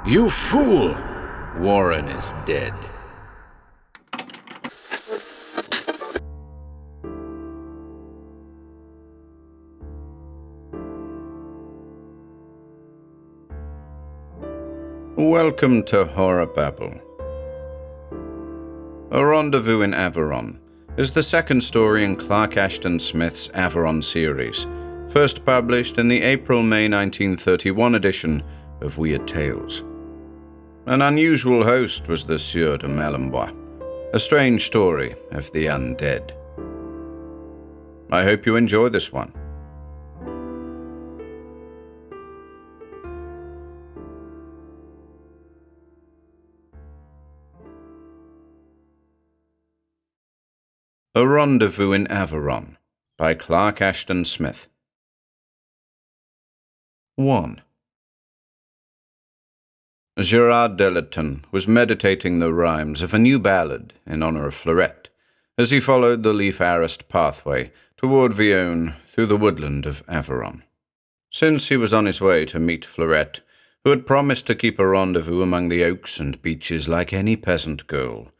You fool! Warren is dead. Welcome to HorrorBabble. A Rendezvous in Averoigne is the second story in Clark Ashton Smith's Averoigne series, first published in the April-May 1931 edition of Weird Tales. An unusual host was the Sieur du Malinbois, a strange story of the undead. I hope you enjoy this one. A Rendezvous in Averoigne by Clark Ashton Smith. 1. Gerard Delaton was meditating the rhymes of a new ballad in honor of Fleurette as he followed the leaf-arrased pathway toward Vionne through the woodland of Averoigne. Since he was on his way to meet Fleurette, who had promised to keep a rendezvous among the oaks and beeches like any peasant girl,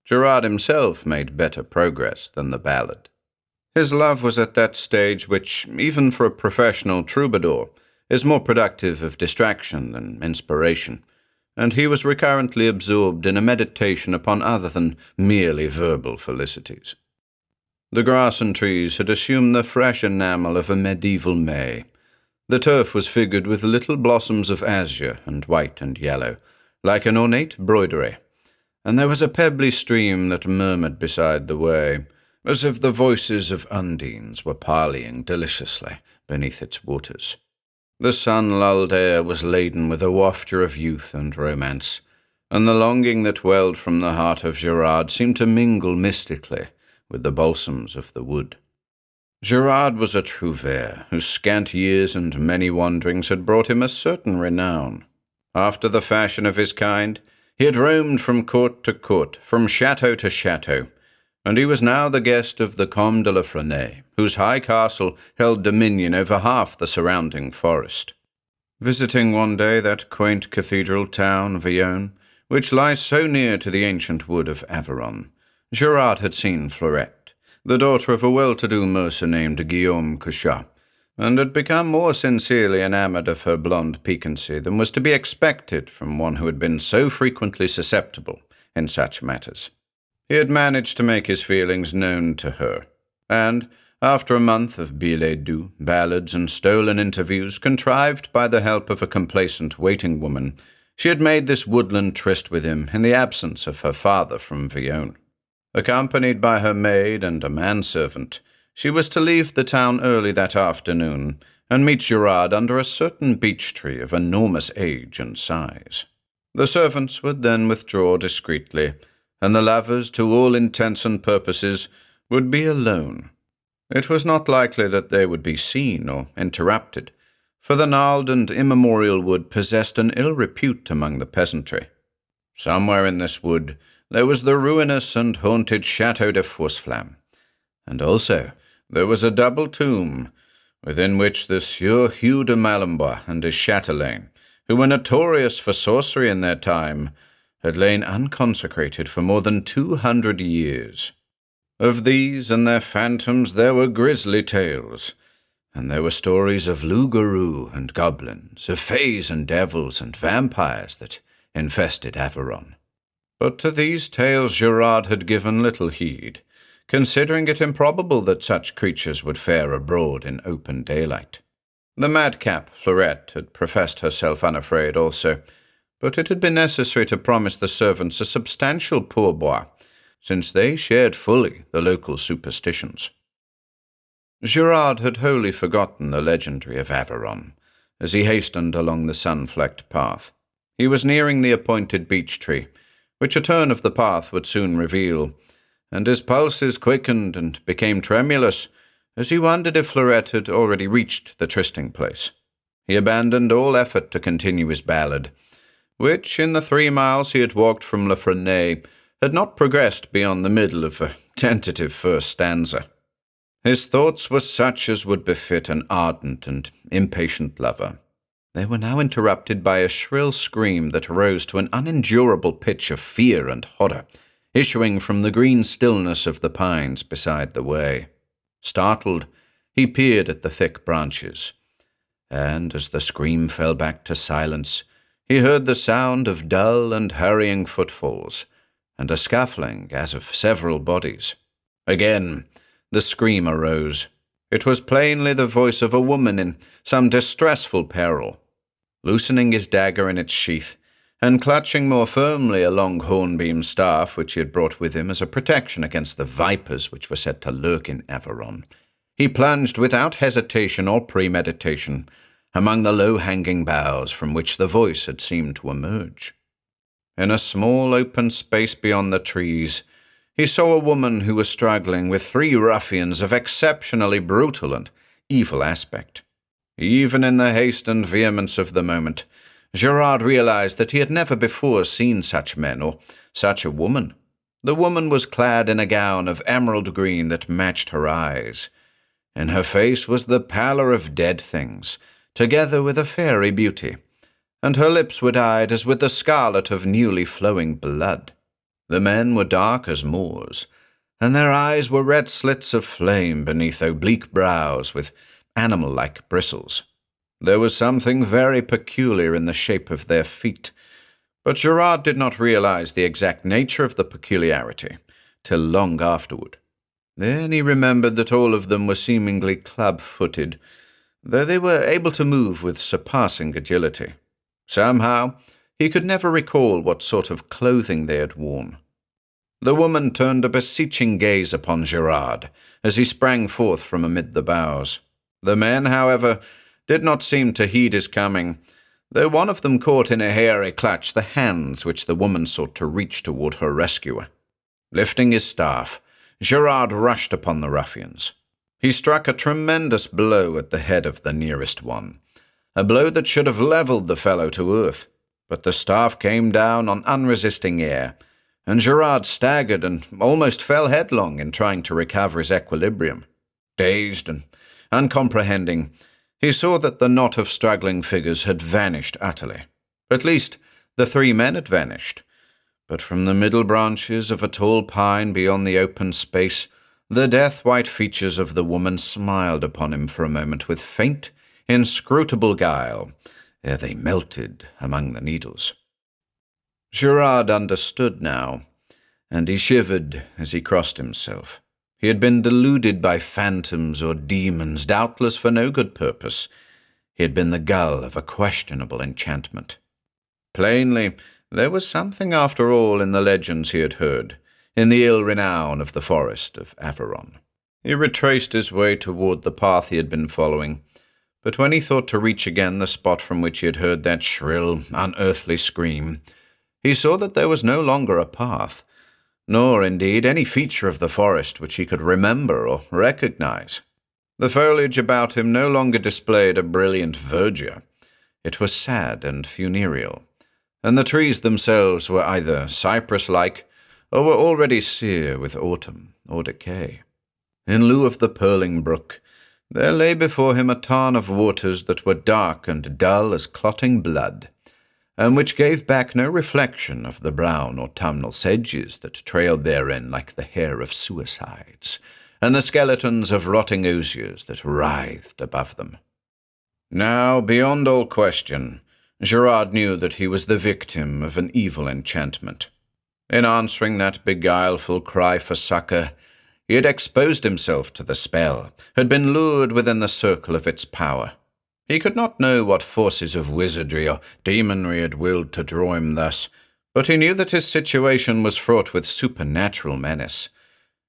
Gerard himself made better progress than the ballad. His love was at that stage which, even for a professional troubadour, is more productive of distraction than inspiration, and he was recurrently absorbed in a meditation upon other than merely verbal felicities. The grass and trees had assumed the fresh enamel of a medieval May. The turf was figured with little blossoms of azure and white and yellow, like an ornate broidery, and there was a pebbly stream that murmured beside the way, as if the voices of undines were parleying deliciously beneath its waters. The sun-lulled air was laden with a wafture of youth and romance, and the longing that welled from the heart of Gerard seemed to mingle mystically with the balsams of the wood. Gerard was a trouvère whose scant years and many wanderings had brought him a certain renown. After the fashion of his kind, he had roamed from court to court, from chateau to chateau, and he was now the guest of the Comte de la Frenay, whose high castle held dominion over half the surrounding forest. Visiting one day that quaint cathedral town, Vionne, which lies so near to the ancient wood of Averoigne, Gerard had seen Fleurette, the daughter of a well-to-do mercer named Guillaume Couchat, and had become more sincerely enamored of her blonde piquancy than was to be expected from one who had been so frequently susceptible in such matters. He had managed to make his feelings known to her, and, after a month of billets doux, ballads, and stolen interviews contrived by the help of a complacent waiting-woman, she had made this woodland tryst with him in the absence of her father from Vionne. Accompanied by her maid and a manservant, she was to leave the town early that afternoon and meet Gerard under a certain beech tree of enormous age and size. The servants would then withdraw discreetly, and the lovers, to all intents and purposes, would be alone. It was not likely that they would be seen or interrupted, for the gnarled and immemorial wood possessed an ill repute among the peasantry. Somewhere in this wood there was the ruinous and haunted Château de Forceflamme, and also there was a double tomb, within which the Sieur du Malinbois and his chatelaine, who were notorious for sorcery in their time, had lain unconsecrated for more than 200 years. Of these and their phantoms there were grisly tales, and there were stories of loups-garous and goblins, of fays and devils and vampires that infested Averoigne. But to these tales Gerard had given little heed, considering it improbable that such creatures would fare abroad in open daylight. The madcap Fleurette had professed herself unafraid also, but it had been necessary to promise the servants a substantial pourboire, since they shared fully the local superstitions. Gerard had wholly forgotten the legendary of Averoigne, as he hastened along the sun-flecked path. He was nearing the appointed beech tree, which a turn of the path would soon reveal, and his pulses quickened and became tremulous as he wondered if Fleurette had already reached the trysting place. He abandoned all effort to continue his ballad, which, in the 3 miles he had walked from La Frenay, had not progressed beyond the middle of a tentative first stanza. His thoughts were such as would befit an ardent and impatient lover. They were now interrupted by a shrill scream that rose to an unendurable pitch of fear and horror, issuing from the green stillness of the pines beside the way. Startled, he peered at the thick branches, and as the scream fell back to silence, he heard the sound of dull and hurrying footfalls, and a scuffling as of several bodies. Again, the scream arose. It was plainly the voice of a woman in some distressful peril. Loosening his dagger in its sheath, and clutching more firmly a long hornbeam staff which he had brought with him as a protection against the vipers which were said to lurk in Averoigne, he plunged without hesitation or premeditation among the low-hanging boughs from which the voice had seemed to emerge. In a small open space beyond the trees, he saw a woman who was struggling with 3 ruffians of exceptionally brutal and evil aspect. Even in the haste and vehemence of the moment, Gerard realized that he had never before seen such men or such a woman. The woman was clad in a gown of emerald green that matched her eyes. In her face was the pallor of dead things, together with a fairy beauty, and her lips were dyed as with the scarlet of newly flowing blood. The men were dark as Moors, and their eyes were red slits of flame beneath oblique brows with animal-like bristles. There was something very peculiar in the shape of their feet, but Gerard did not realize the exact nature of the peculiarity till long afterward. Then he remembered that all of them were seemingly club-footed, though they were able to move with surpassing agility. Somehow, he could never recall what sort of clothing they had worn. The woman turned a beseeching gaze upon Gerard as he sprang forth from amid the boughs. The men, however, did not seem to heed his coming, though one of them caught in a hairy clutch the hands which the woman sought to reach toward her rescuer. Lifting his staff, Gerard rushed upon the ruffians. He struck a tremendous blow at the head of the nearest one, a blow that should have leveled the fellow to earth, but the staff came down on unresisting air, and Gerard staggered and almost fell headlong in trying to recover his equilibrium. Dazed and uncomprehending, he saw that the knot of struggling figures had vanished utterly. At least, the 3 men had vanished, but from the middle branches of a tall pine beyond the open space, the death-white features of the woman smiled upon him for a moment with faint, inscrutable guile, ere they melted among the needles. Gerard understood now, and he shivered as he crossed himself. He had been deluded by phantoms or demons, doubtless for no good purpose. He had been the gull of a questionable enchantment. Plainly, there was something after all in the legends he had heard, in the ill renown of the forest of Averoigne. He retraced his way toward the path he had been following, but when he thought to reach again the spot from which he had heard that shrill, unearthly scream, he saw that there was no longer a path, nor, indeed, any feature of the forest which he could remember or recognize. The foliage about him no longer displayed a brilliant verdure. It was sad and funereal, and the trees themselves were either cypress-like or were already sere with autumn or decay. In lieu of the purling brook, there lay before him a tarn of waters that were dark and dull as clotting blood, and which gave back no reflection of the brown autumnal sedges that trailed therein like the hair of suicides, and the skeletons of rotting osiers that writhed above them. Now, beyond all question, Gerard knew that he was the victim of an evil enchantment. In answering that beguileful cry for succor, he had exposed himself to the spell, had been lured within the circle of its power. He could not know what forces of wizardry or demonry had willed to draw him thus, but he knew that his situation was fraught with supernatural menace.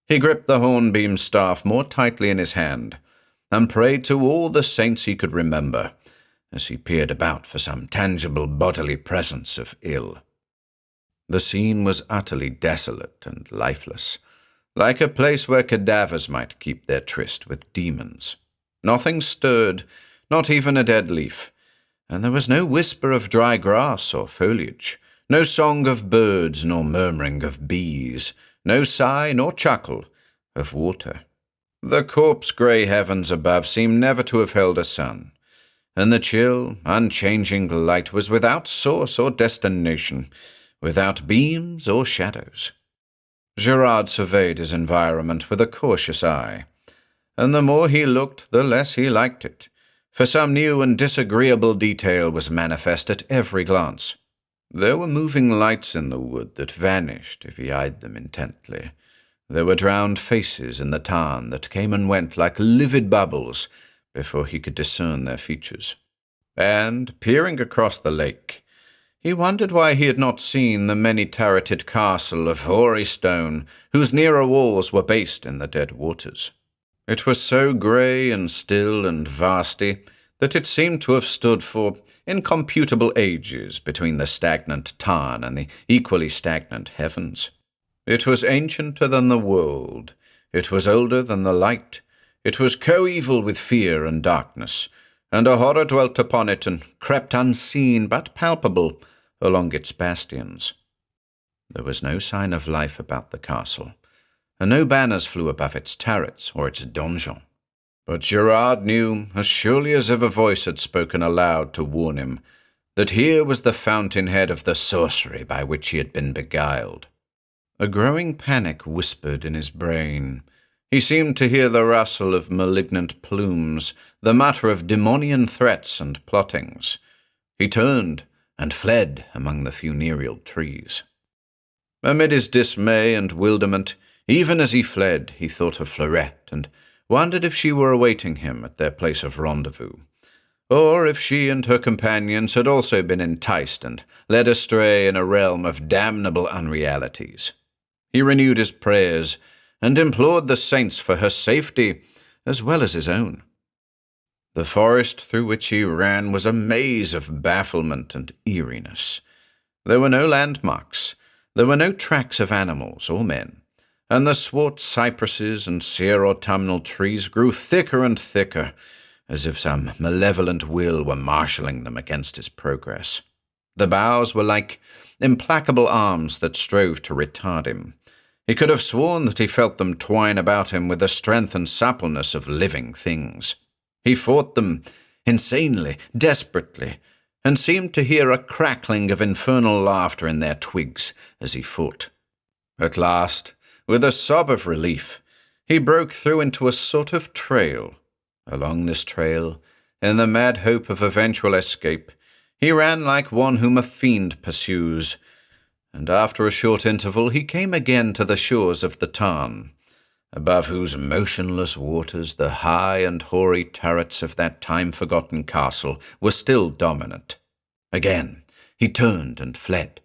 He gripped the hornbeam staff more tightly in his hand, and prayed to all the saints he could remember, as he peered about for some tangible bodily presence of ill. The scene was utterly desolate and lifeless, like a place where cadavers might keep their tryst with demons. Nothing stirred, not even a dead leaf, and there was no whisper of dry grass or foliage, no song of birds nor murmuring of bees, no sigh nor chuckle of water. The corpse-grey heavens above seemed never to have held a sun, and the chill, unchanging light was without source or destination, without beams or shadows. Gerard surveyed his environment with a cautious eye, and the more he looked, the less he liked it, for some new and disagreeable detail was manifest at every glance. There were moving lights in the wood that vanished if he eyed them intently. There were drowned faces in the tarn that came and went like livid bubbles before he could discern their features. And, peering across the lake, he wondered why he had not seen the many-turreted castle of hoary stone whose nearer walls were based in the dead waters. It was so grey and still and vasty that it seemed to have stood for incomputable ages between the stagnant tarn and the equally stagnant heavens. It was ancienter than the world. It was older than the light. It was coeval with fear and darkness, and a horror dwelt upon it and crept unseen but palpable along its bastions. There was no sign of life about the castle, and no banners flew above its turrets or its donjon. But Gerard knew, as surely as if a voice had spoken aloud to warn him, that here was the fountainhead of the sorcery by which he had been beguiled. A growing panic whispered in his brain. He seemed to hear the rustle of malignant plumes, the mutter of demonian threats and plottings. He turned and fled among the funereal trees. Amid his dismay and wilderment, even as he fled, he thought of Fleurette and wondered if she were awaiting him at their place of rendezvous, or if she and her companions had also been enticed and led astray in a realm of damnable unrealities. He renewed his prayers and implored the saints for her safety as well as his own. The forest through which he ran was a maze of bafflement and eeriness. There were no landmarks, there were no tracks of animals or men, and the swart cypresses and sere autumnal trees grew thicker and thicker, as if some malevolent will were marshalling them against his progress. The boughs were like implacable arms that strove to retard him. He could have sworn that he felt them twine about him with the strength and suppleness of living things. He fought them insanely, desperately, and seemed to hear a crackling of infernal laughter in their twigs as he fought. At last, with a sob of relief, he broke through into a sort of trail. Along this trail, in the mad hope of eventual escape, he ran like one whom a fiend pursues, and after a short interval he came again to the shores of the tarn, above whose motionless waters the high and hoary turrets of that time-forgotten castle were still dominant. Again he turned and fled,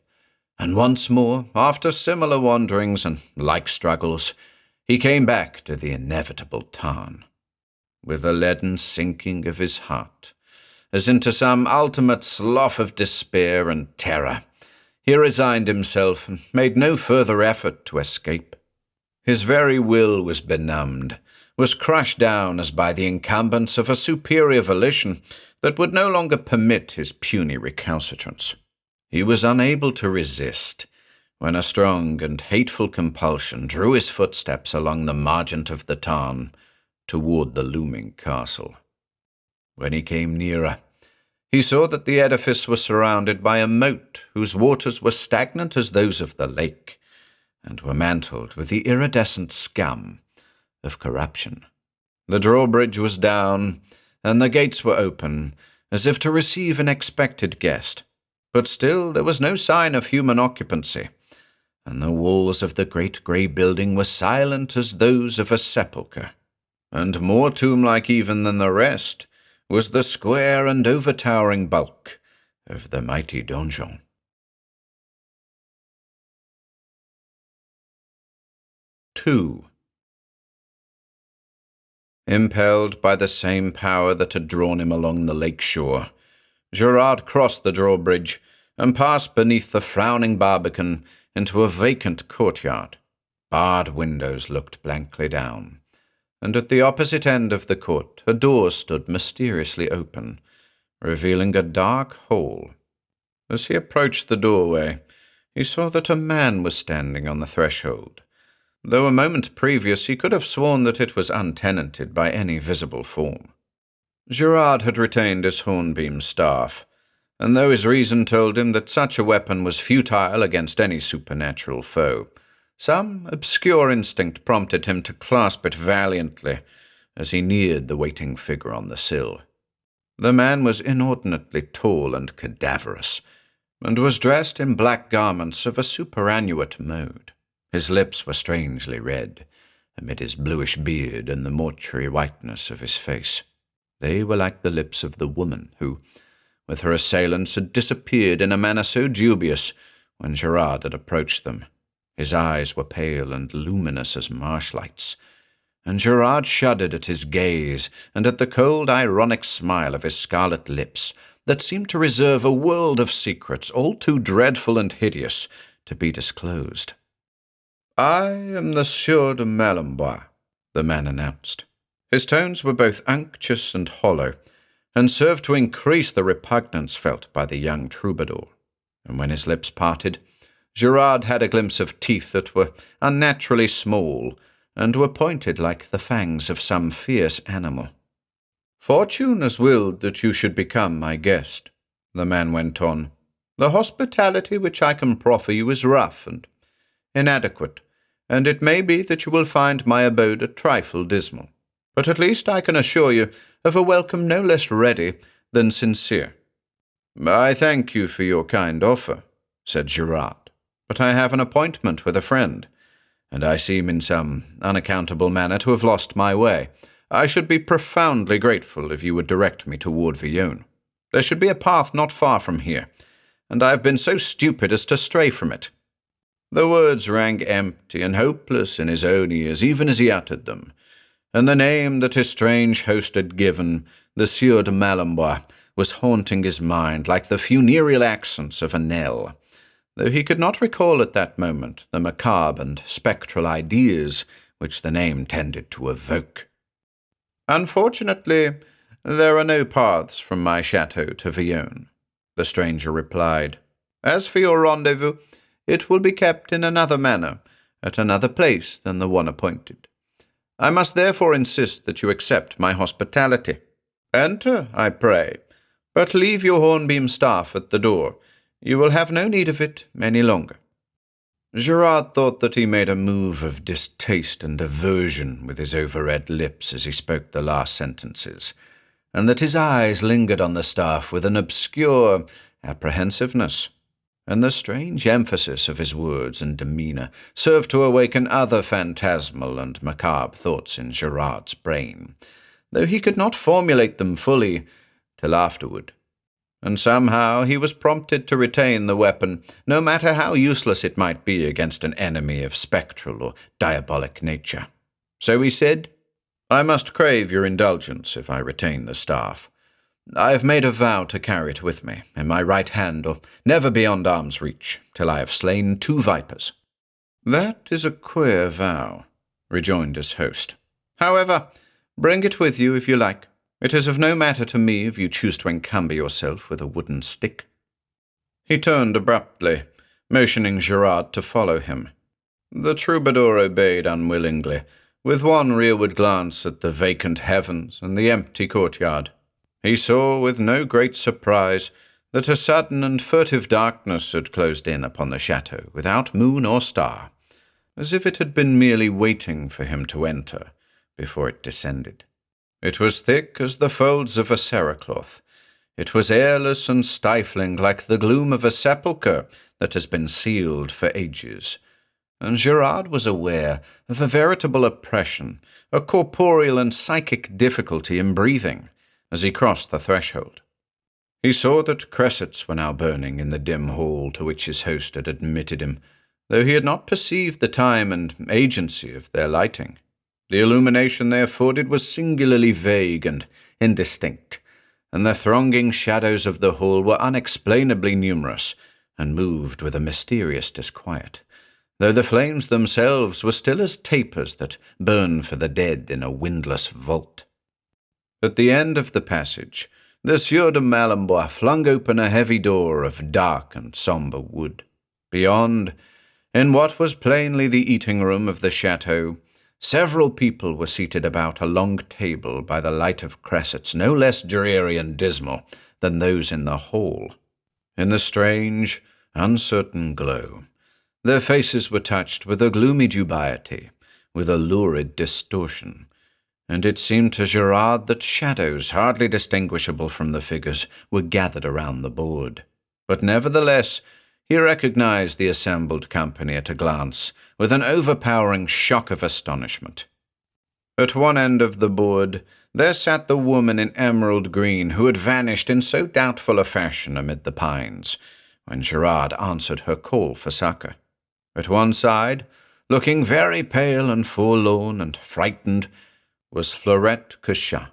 and once more, after similar wanderings and like struggles, he came back to the inevitable tarn. With a leaden sinking of his heart, as into some ultimate slough of despair and terror, he resigned himself and made no further effort to escape. His very will was benumbed, was crushed down as by the incumbents of a superior volition that would no longer permit his puny recalcitrance. He was unable to resist when a strong and hateful compulsion drew his footsteps along the margent of the tarn toward the looming castle. When he came nearer, he saw that the edifice was surrounded by a moat whose waters were stagnant as those of the lake, and were mantled with the iridescent scum of corruption. The drawbridge was down, and the gates were open, as if to receive an expected guest, but still there was no sign of human occupancy, and the walls of the great grey building were silent as those of a sepulchre. And more tomb-like even than the rest was the square and overtowering bulk of the mighty donjon. 2. Impelled by the same power that had drawn him along the lake shore, Gerard crossed the drawbridge and passed beneath the frowning barbican into a vacant courtyard. Barred windows looked blankly down, and at the opposite end of the court a door stood mysteriously open, revealing a dark hole. As he approached the doorway, he saw that a man was standing on the threshold, though a moment previous he could have sworn that it was untenanted by any visible form. Gerard had retained his hornbeam staff, and though his reason told him that such a weapon was futile against any supernatural foe, some obscure instinct prompted him to clasp it valiantly as he neared the waiting figure on the sill. The man was inordinately tall and cadaverous, and was dressed in black garments of a superannuate mode. His lips were strangely red, amid his bluish beard and the mortuary whiteness of his face. They were like the lips of the woman who, with her assailants, had disappeared in a manner so dubious when Gerard had approached them. His eyes were pale and luminous as marsh-lights, and Gerard shuddered at his gaze and at the cold, ironic smile of his scarlet lips that seemed to reserve a world of secrets all too dreadful and hideous to be disclosed. "I am the Sieur du Malinbois," the man announced. His tones were both unctuous and hollow, and served to increase the repugnance felt by the young troubadour. And when his lips parted, Gerard had a glimpse of teeth that were unnaturally small and were pointed like the fangs of some fierce animal. "Fortune has willed that you should become my guest," the man went on. "The hospitality which I can proffer you is rough and inadequate, and it may be that you will find my abode a trifle dismal. But at least I can assure you of a welcome no less ready than sincere." "I thank you for your kind offer," said Gerard, "but I have an appointment with a friend, and I seem in some unaccountable manner to have lost my way. I should be profoundly grateful if you would direct me toward Villon. There should be a path not far from here, and I have been so stupid as to stray from it." The words rang empty and hopeless in his own ears even as he uttered them, and the name that his strange host had given, the Sieur du Malinbois, was haunting his mind like the funereal accents of a knell, though he could not recall at that moment the macabre and spectral ideas which the name tended to evoke. "Unfortunately, there are no paths from my chateau to Villon," the stranger replied. "As for your rendezvous, it will be kept in another manner, at another place than the one appointed. I must therefore insist that you accept my hospitality. Enter, I pray, but leave your hornbeam staff at the door. You will have no need of it any longer." Gerard thought that he made a move of distaste and aversion with his overred lips as he spoke the last sentences, and that his eyes lingered on the staff with an obscure apprehensiveness. And the strange emphasis of his words and demeanour served to awaken other phantasmal and macabre thoughts in Gerard's brain, though he could not formulate them fully till afterward. And somehow he was prompted to retain the weapon, no matter how useless it might be against an enemy of spectral or diabolic nature. So he said, "I must crave your indulgence if I retain the staff. I have made a vow to carry it with me, in my right hand, or never beyond arm's reach, till I have slain 2 vipers." "That is a queer vow," rejoined his host. "However, bring it with you if you like. It is of no matter to me if you choose to encumber yourself with a wooden stick." He turned abruptly, motioning Gerard to follow him. The troubadour obeyed unwillingly, with one rearward glance at the vacant heavens and the empty courtyard. He saw with no great surprise that a sudden and furtive darkness had closed in upon the chateau without moon or star, as if it had been merely waiting for him to enter before it descended. It was thick as the folds of a cerecloth. It was airless and stifling like the gloom of a sepulchre that has been sealed for ages, and Gerard was aware of a veritable oppression, a corporeal and psychic difficulty in breathing, as he crossed the threshold. He saw that cressets were now burning in the dim hall to which his host had admitted him, though he had not perceived the time and agency of their lighting. The illumination they afforded was singularly vague and indistinct, and the thronging shadows of the hall were unexplainably numerous, and moved with a mysterious disquiet, though the flames themselves were still as tapers that burn for the dead in a windless vault. At the end of the passage, the Sieur du Malinbois flung open a heavy door of dark and sombre wood. Beyond, in what was plainly the eating-room of the chateau, Several people were seated about a long table by the light of cressets no less dreary and dismal than those in the hall. In the strange, uncertain glow, their faces were touched with a gloomy dubiety, with a lurid distortion, and it seemed to Gerard that shadows hardly distinguishable from the figures were gathered around the board. But nevertheless, he recognized the assembled company at a glance, with an overpowering shock of astonishment. At one end of the board there sat the woman in emerald green who had vanished in so doubtful a fashion amid the pines, when Gerard answered her call for succor. At one side, looking very pale and forlorn and frightened, was Fleurette Cachin.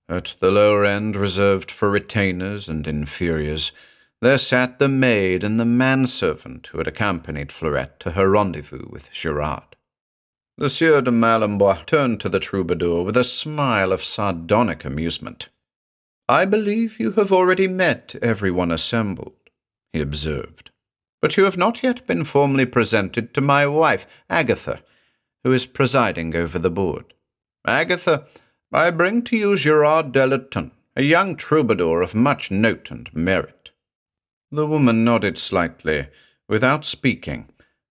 At the lower end, reserved for retainers and inferiors, there sat the maid and the manservant who had accompanied Fleurette to her rendezvous with Gerard. The Sieur du Malinbois turned to the troubadour with a smile of sardonic amusement. "I believe you have already met everyone assembled," he observed, "but you have not yet been formally presented to my wife, Agatha, who is presiding over the board. Agatha, I bring to you Gerard Deleton, a young troubadour of much note and merit." The woman nodded slightly, without speaking,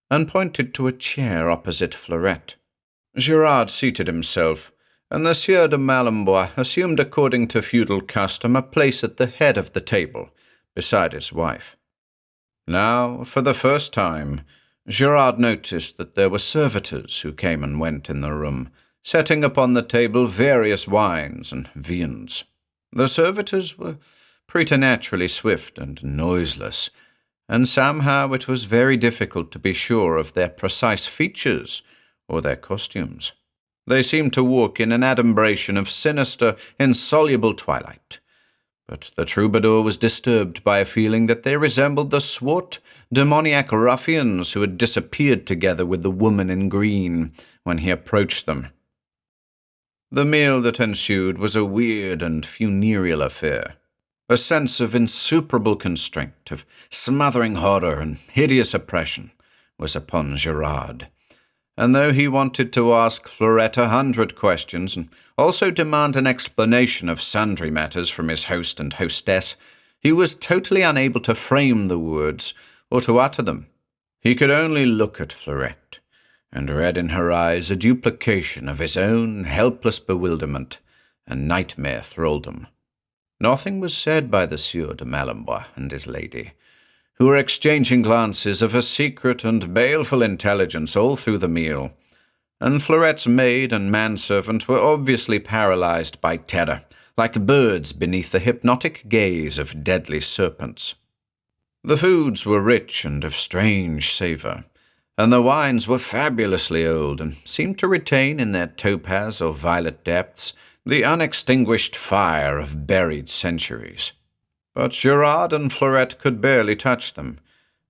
and pointed to a chair opposite Fleurette. Gerard seated himself, and the Sieur du Malinbois assumed according to feudal custom a place at the head of the table, beside his wife. Now, for the first time, Gerard noticed that there were servitors who came and went in the room, setting upon the table various wines and viands. The servitors were preternaturally swift and noiseless, and somehow it was very difficult to be sure of their precise features or their costumes. They seemed to walk in an adumbration of sinister, insoluble twilight, but the troubadour was disturbed by a feeling that they resembled the swart, demoniac ruffians who had disappeared together with the woman in green when he approached them. The meal that ensued was a weird and funereal affair. A sense of insuperable constraint, of smothering horror and hideous oppression, was upon Gerard, and though he wanted to ask Fleurette 100 questions and also demand an explanation of sundry matters from his host and hostess, he was totally unable to frame the words or to utter them. He could only look at Fleurette, and read in her eyes a duplication of his own helpless bewilderment and nightmare thraldom. Nothing was said by the Sieur du Malinbois and his lady, who were exchanging glances of a secret and baleful intelligence all through the meal, and Fleurette's maid and manservant were obviously paralyzed by terror, like birds beneath the hypnotic gaze of deadly serpents. The foods were rich and of strange savour, and the wines were fabulously old and seemed to retain in their topaz or violet depths the unextinguished fire of buried centuries. But Gerard and Fleurette could barely touch them,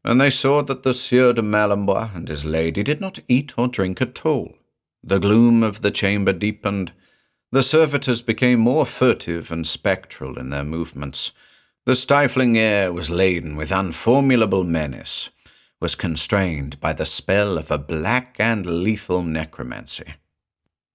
and they saw that the Sieur du Malinbois and his lady did not eat or drink at all. The gloom of the chamber deepened. The servitors became more furtive and spectral in their movements. The stifling air was laden with unformulable menace, was constrained by the spell of a black and lethal necromancy.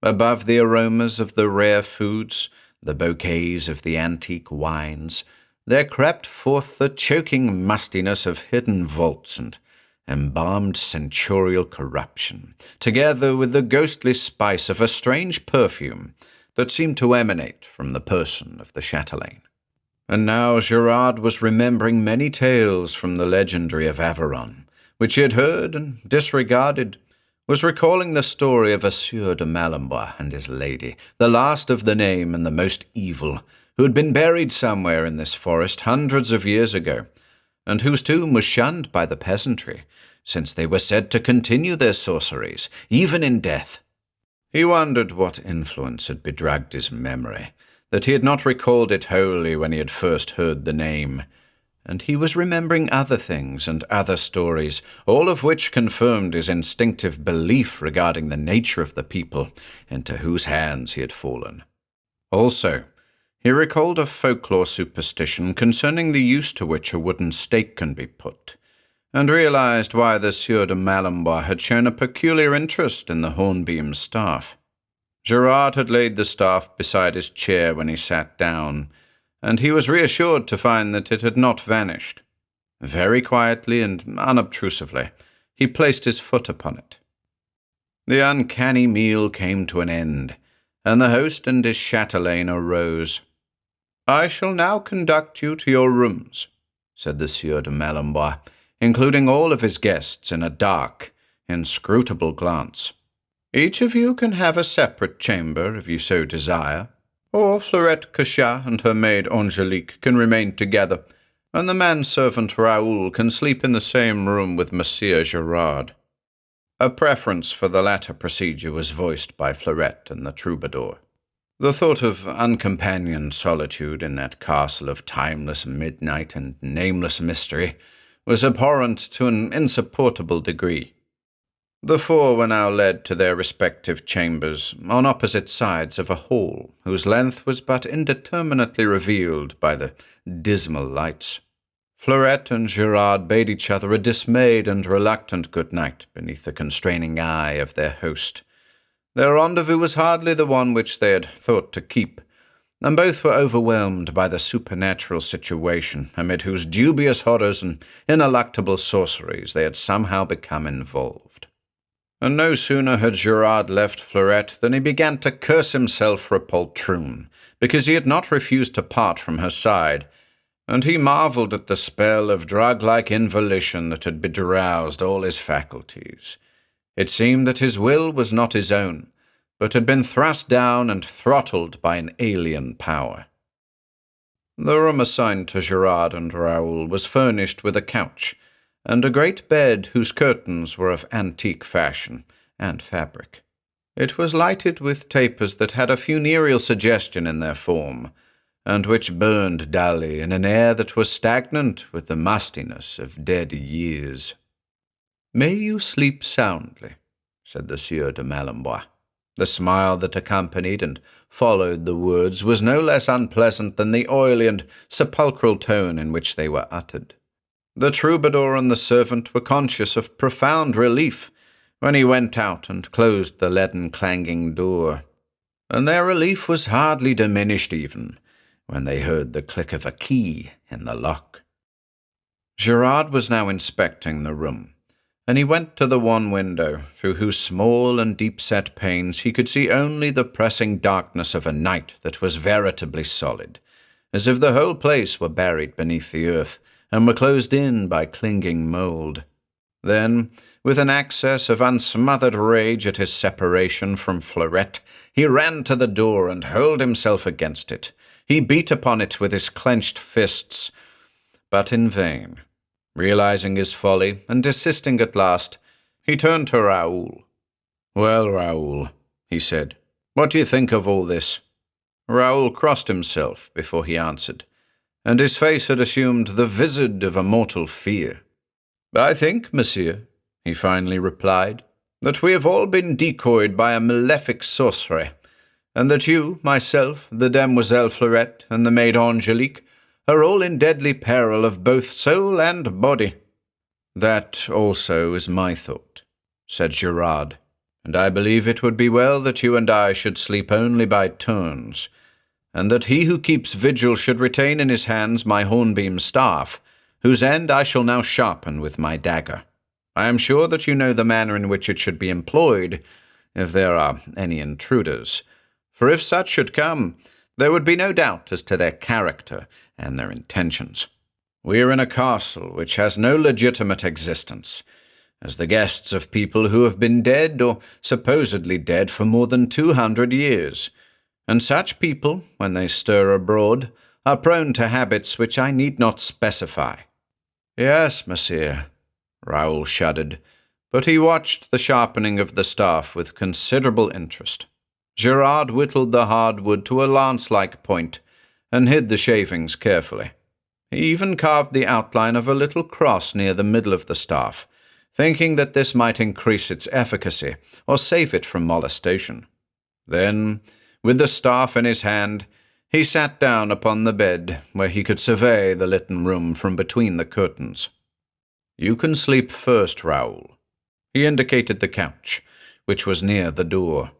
Above the aromas of the rare foods, the bouquets of the antique wines, there crept forth the choking mustiness of hidden vaults and embalmed censorial corruption, together with the ghostly spice of a strange perfume that seemed to emanate from the person of the chatelaine. And now Gerard was remembering many tales from the legendary of Averoigne, which he had heard and disregarded, was recalling the story of a Sieur du Malinbois and his lady, the last of the name and the most evil, who had been buried somewhere in this forest hundreds of years ago, and whose tomb was shunned by the peasantry, since they were said to continue their sorceries, even in death. He wondered what influence had bedraggled his memory, that he had not recalled it wholly when he had first heard the name, and he was remembering other things and other stories, all of which confirmed his instinctive belief regarding the nature of the people into whose hands he had fallen. Also, he recalled a folklore superstition concerning the use to which a wooden stake can be put, and realized why the Sieur du Malinbois had shown a peculiar interest in the hornbeam staff. Gerard had laid the staff beside his chair when he sat down, and he was reassured to find that it had not vanished. Very quietly and unobtrusively, he placed his foot upon it. The uncanny meal came to an end, and the host and his chatelaine arose. "I shall now conduct you to your rooms," said the Sieur du Malinbois, including all of his guests in a dark, inscrutable glance. "Each of you can have a separate chamber if you so desire, or Fleurette Cachat and her maid Angelique can remain together, and the manservant Raoul can sleep in the same room with Monsieur Gerard." A preference for the latter procedure was voiced by Fleurette and the troubadour. The thought of uncompanioned solitude in that castle of timeless midnight and nameless mystery was abhorrent to an insupportable degree. The four were now led to their respective chambers on opposite sides of a hall whose length was but indeterminately revealed by the dismal lights. Fleurette and Gerard bade each other a dismayed and reluctant good night beneath the constraining eye of their host. Their rendezvous was hardly the one which they had thought to keep, and both were overwhelmed by the supernatural situation amid whose dubious horrors and ineluctable sorceries they had somehow become involved. And no sooner had Gerard left Fleurette than he began to curse himself for a poltroon, because he had not refused to part from her side, and he marveled at the spell of drug-like involution that had bedroused all his faculties. It seemed that his will was not his own, but had been thrust down and throttled by an alien power. The room assigned to Gerard and Raoul was furnished with a couch, and a great bed whose curtains were of antique fashion and fabric. It was lighted with tapers that had a funereal suggestion in their form, and which burned dully in an air that was stagnant with the mustiness of dead years. "May you sleep soundly," said the Sieur du Malinbois. The smile that accompanied and followed the words was no less unpleasant than the oily and sepulchral tone in which they were uttered. The troubadour and the servant were conscious of profound relief when he went out and closed the leaden clanging door, and their relief was hardly diminished even when they heard the click of a key in the lock. Gerard was now inspecting the room, and he went to the one window, through whose small and deep-set panes he could see only the pressing darkness of a night that was veritably solid, as if the whole place were buried beneath the earth, and were closed in by clinging mould. Then, with an access of unsmothered rage at his separation from Fleurette, he ran to the door and hurled himself against it. He beat upon it with his clenched fists, but in vain. Realizing his folly, and desisting at last, he turned to Raoul. "Well, Raoul," he said, "what do you think of all this?" Raoul crossed himself before he answered, and his face had assumed the visage of a mortal fear. "I think, monsieur," he finally replied, "that we have all been decoyed by a malefic sorcery, and that you, myself, the demoiselle Fleurette, and the maid Angelique are all in deadly peril of both soul and body." "That also is my thought," said Gerard, "and I believe it would be well that you and I should sleep only by turns, and that he who keeps vigil should retain in his hands my hornbeam staff, whose end I shall now sharpen with my dagger. I am sure that you know the manner in which it should be employed, if there are any intruders, for if such should come, there would be no doubt as to their character and their intentions. We are in a castle which has no legitimate existence, as the guests of people who have been dead or supposedly dead for more than 200 years, and such people, when they stir abroad, are prone to habits which I need not specify." "Yes, monsieur," Raoul shuddered, but he watched the sharpening of the staff with considerable interest. Gerard whittled the hard wood to a lance-like point, and hid the shavings carefully. He even carved the outline of a little cross near the middle of the staff, thinking that this might increase its efficacy or save it from molestation. Then, with the staff in his hand, he sat down upon the bed where he could survey the litten room from between the curtains. You can sleep first, Raoul." He indicated the couch, which was near the door.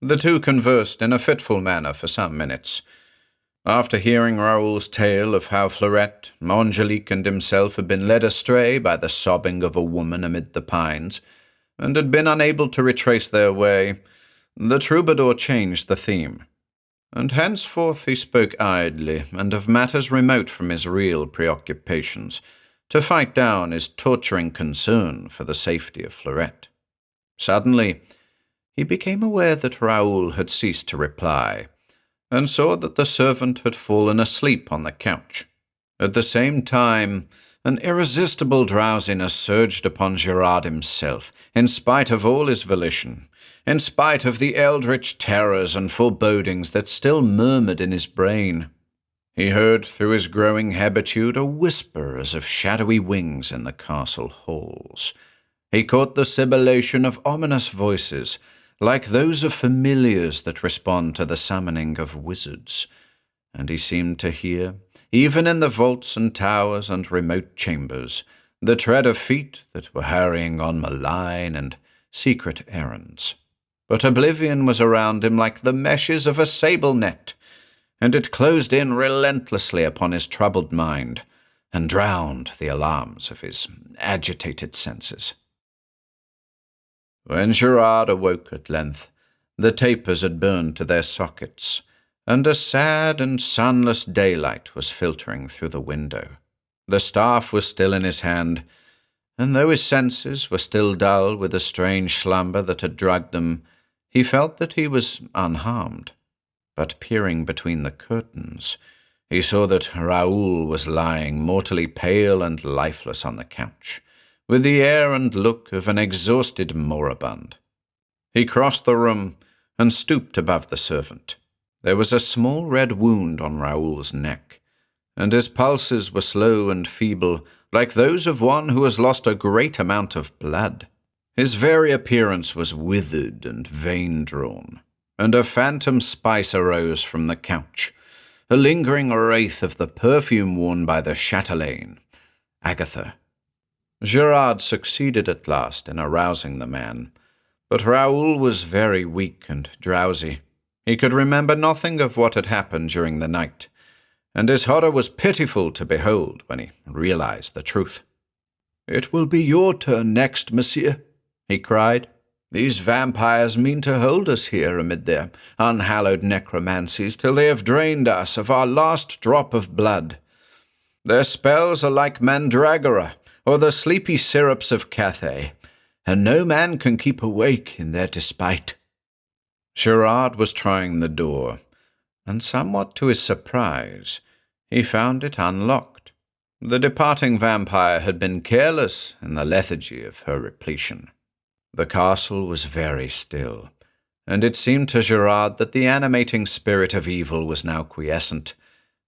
The two conversed in a fitful manner for some minutes. After hearing Raoul's tale of how Fleurette, Angelique, and himself had been led astray by the sobbing of a woman amid the pines, and had been unable to retrace their way, the troubadour changed the theme, and henceforth he spoke idly and of matters remote from his real preoccupations, to fight down his torturing concern for the safety of Fleurette. Suddenly, he became aware that Raoul had ceased to reply, and saw that the servant had fallen asleep on the couch. At the same time, an irresistible drowsiness surged upon Gerard himself, in spite of all his volition, in spite of the eldritch terrors and forebodings that still murmured in his brain. He heard through his growing habitude a whisper as of shadowy wings in the castle halls. He caught the sibilation of ominous voices, like those of familiars that respond to the summoning of wizards, and he seemed to hear, even in the vaults and towers and remote chambers, the tread of feet that were hurrying on malign and secret errands. But oblivion was around him like the meshes of a sable net, and it closed in relentlessly upon his troubled mind, and drowned the alarms of his agitated senses. When Gerard awoke at length, the tapers had burned to their sockets, and a sad and sunless daylight was filtering through the window. The staff was still in his hand, and though his senses were still dull with the strange slumber that had drugged them, he felt that he was unharmed. But peering between the curtains, he saw that Raoul was lying mortally pale and lifeless on the couch, with the air and look of an exhausted moribund. He crossed the room and stooped above the servant. There was a small red wound on Raoul's neck, and his pulses were slow and feeble, like those of one who has lost a great amount of blood. His very appearance was withered and vein-drawn, and a phantom spice arose from the couch, a lingering wraith of the perfume worn by the chatelaine, Agatha. Gerard succeeded at last in arousing the man, but Raoul was very weak and drowsy. He could remember nothing of what had happened during the night, and his horror was pitiful to behold when he realized the truth. "It will be your turn next, monsieur," he cried. "These vampires mean to hold us here amid their unhallowed necromancies till they have drained us of our last drop of blood. Their spells are like mandragora, or the sleepy syrups of Cathay, and no man can keep awake in their despite." Gerard was trying the door, and somewhat to his surprise, he found it unlocked. The departing vampire had been careless in the lethargy of her repletion. The castle was very still, and it seemed to Gerard that the animating spirit of evil was now quiescent,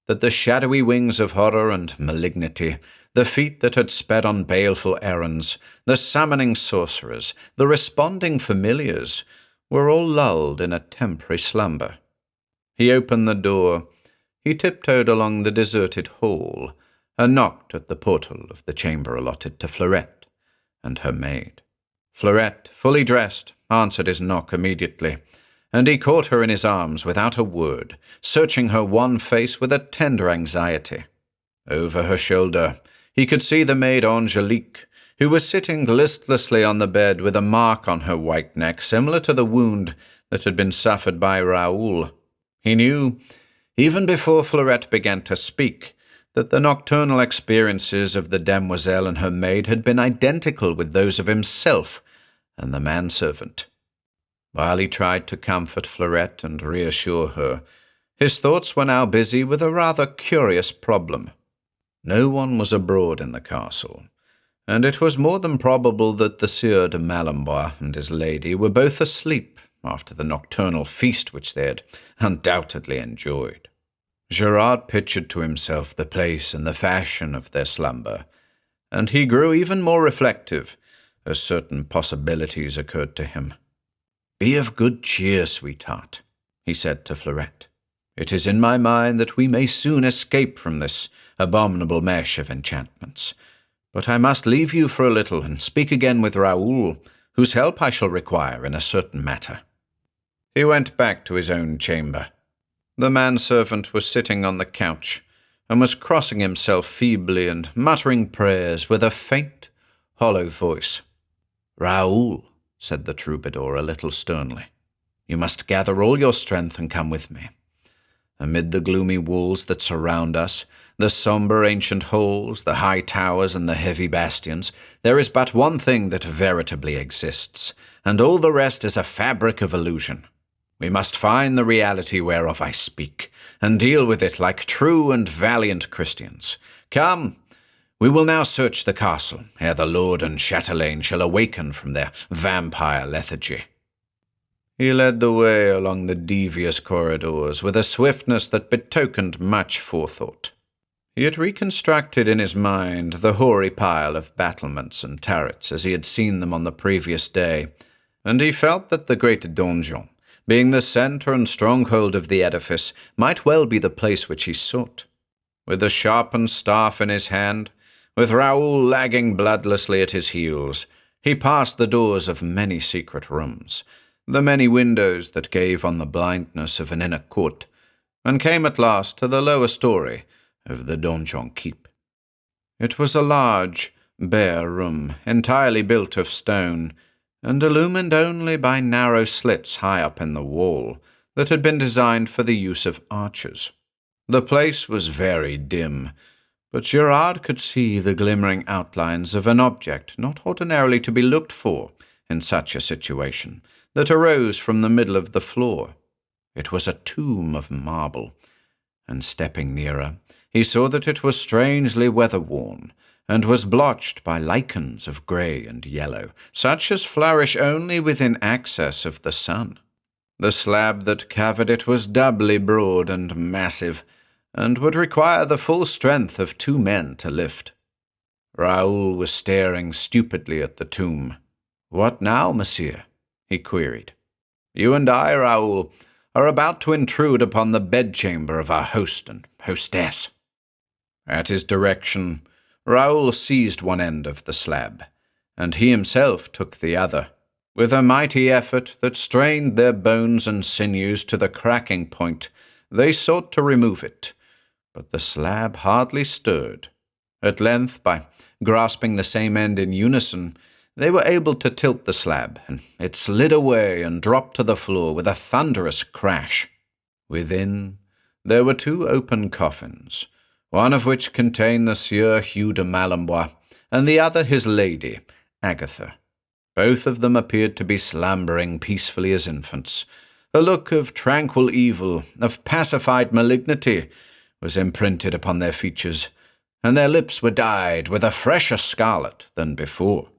that the shadowy wings of horror and malignity, the feet that had sped on baleful errands, the summoning sorcerers, the responding familiars, were all lulled in a temporary slumber. He opened the door, he tiptoed along the deserted hall, and knocked at the portal of the chamber allotted to Fleurette and her maid. Fleurette, fully dressed, answered his knock immediately, and he caught her in his arms without a word, searching her wan face with a tender anxiety. Over her shoulder, he could see the maid Angelique, who was sitting listlessly on the bed with a mark on her white neck similar to the wound that had been suffered by Raoul. He knew, even before Fleurette began to speak, that the nocturnal experiences of the demoiselle and her maid had been identical with those of himself and the manservant. While he tried to comfort Fleurette and reassure her, his thoughts were now busy with a rather curious problem. No one was abroad in the castle, and it was more than probable that the Sieur du Malinbois and his lady were both asleep after the nocturnal feast which they had undoubtedly enjoyed. Gerard pictured to himself the place and the fashion of their slumber, and he grew even more reflective as certain possibilities occurred to him. "Be of good cheer, sweetheart," he said to Fleurette. "It is in my mind that we may soon escape from this abominable mesh of enchantments. But I must leave you for a little and speak again with Raoul, whose help I shall require in a certain matter." He went back to his own chamber. The manservant was sitting on the couch, and was crossing himself feebly and muttering prayers with a faint, hollow voice. "Raoul," said the troubadour a little sternly, "you must gather all your strength and come with me. Amid the gloomy walls that surround us, the sombre ancient halls, the high towers, and the heavy bastions, there is but one thing that veritably exists, and all the rest is a fabric of illusion. We must find the reality whereof I speak, and deal with it like true and valiant Christians. Come, we will now search the castle, ere the lord and chatelaine shall awaken from their vampire lethargy." He led the way along the devious corridors with a swiftness that betokened much forethought. He had reconstructed in his mind the hoary pile of battlements and turrets as he had seen them on the previous day, and he felt that the great donjon, being the centre and stronghold of the edifice, might well be the place which he sought. With a sharpened staff in his hand, with Raoul lagging bloodlessly at his heels, he passed the doors of many secret rooms, the many windows that gave on the blindness of an inner court, and came at last to the lower story of the donjon keep. It was a large, bare room, entirely built of stone, and illumined only by narrow slits high up in the wall that had been designed for the use of archers. The place was very dim, but Gerard could see the glimmering outlines of an object not ordinarily to be looked for in such a situation, that arose from the middle of the floor. It was a tomb of marble, and stepping nearer, he saw that it was strangely weather-worn, and was blotched by lichens of grey and yellow, such as flourish only within access of the sun. The slab that covered it was doubly broad and massive, and would require the full strength of 2 men to lift. Raoul was staring stupidly at the tomb. "What now, monsieur?" he queried. "You and I, Raoul, are about to intrude upon the bedchamber of our host and hostess." At his direction, Raoul seized one end of the slab, and he himself took the other. With a mighty effort that strained their bones and sinews to the cracking point, they sought to remove it, but the slab hardly stirred. At length, by grasping the same end in unison, they were able to tilt the slab, and it slid away and dropped to the floor with a thunderous crash. Within, there were 2 open coffins, one of which contained the Sieur du Malinbois, and the other his lady, Agatha. Both of them appeared to be slumbering peacefully as infants. A look of tranquil evil, of pacified malignity, was imprinted upon their features, and their lips were dyed with a fresher scarlet than before.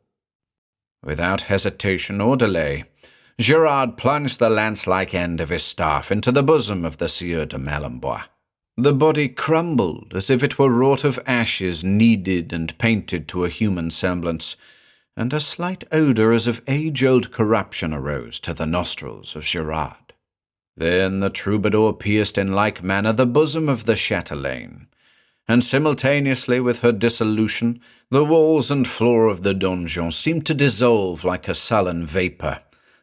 Without hesitation or delay, Gerard plunged the lance-like end of his staff into the bosom of the Sieur du Malinbois. The body crumbled as if it were wrought of ashes kneaded and painted to a human semblance, and a slight odour as of age-old corruption arose to the nostrils of Gerard. Then the troubadour pierced in like manner the bosom of the chatelaine, and simultaneously with her dissolution, the walls and floor of the donjon seemed to dissolve like a sullen vapour.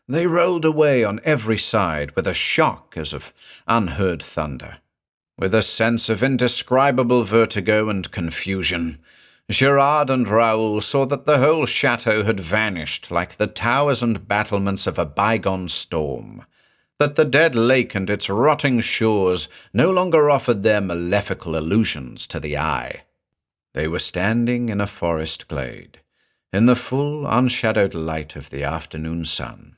They rolled away on every side with a shock as of unheard thunder. With a sense of indescribable vertigo and confusion, Gerard and Raoul saw that the whole chateau had vanished like the towers and battlements of a bygone storm, that the dead lake and its rotting shores no longer offered their malefical illusions to the eye. They were standing in a forest glade, in the full, unshadowed light of the afternoon sun,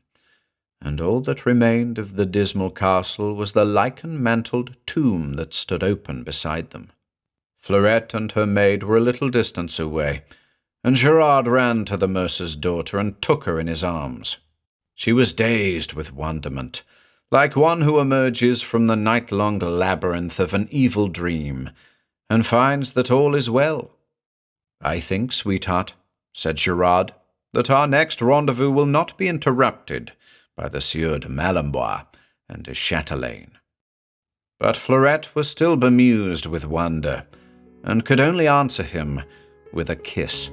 and all that remained of the dismal castle was the lichen-mantled tomb that stood open beside them. Fleurette and her maid were a little distance away, and Gerard ran to the mercer's daughter and took her in his arms. She was dazed with wonderment, like one who emerges from the night-long labyrinth of an evil dream, and finds that all is well. "I think, sweetheart," said Gerard, "that our next rendezvous will not be interrupted by the Sieur du Malinbois and his chatelaine." But Fleurette was still bemused with wonder, and could only answer him with a kiss.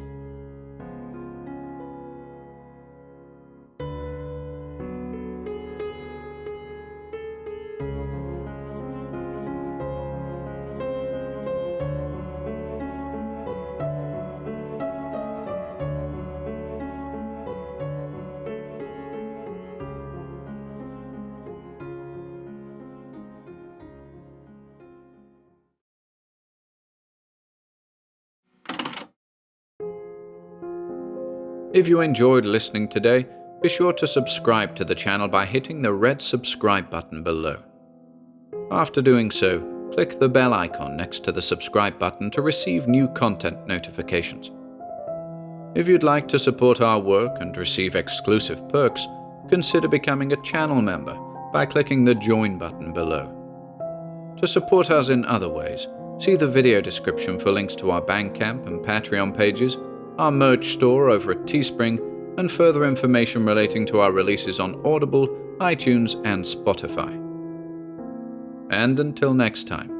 If you enjoyed listening today, be sure to subscribe to the channel by hitting the red subscribe button below. After doing so, click the bell icon next to the subscribe button to receive new content notifications. If you'd like to support our work and receive exclusive perks, consider becoming a channel member by clicking the join button below. To support us in other ways, see the video description for links to our Bandcamp and Patreon pages, our merch store over at Teespring, and further information relating to our releases on Audible, iTunes, and Spotify. And until next time,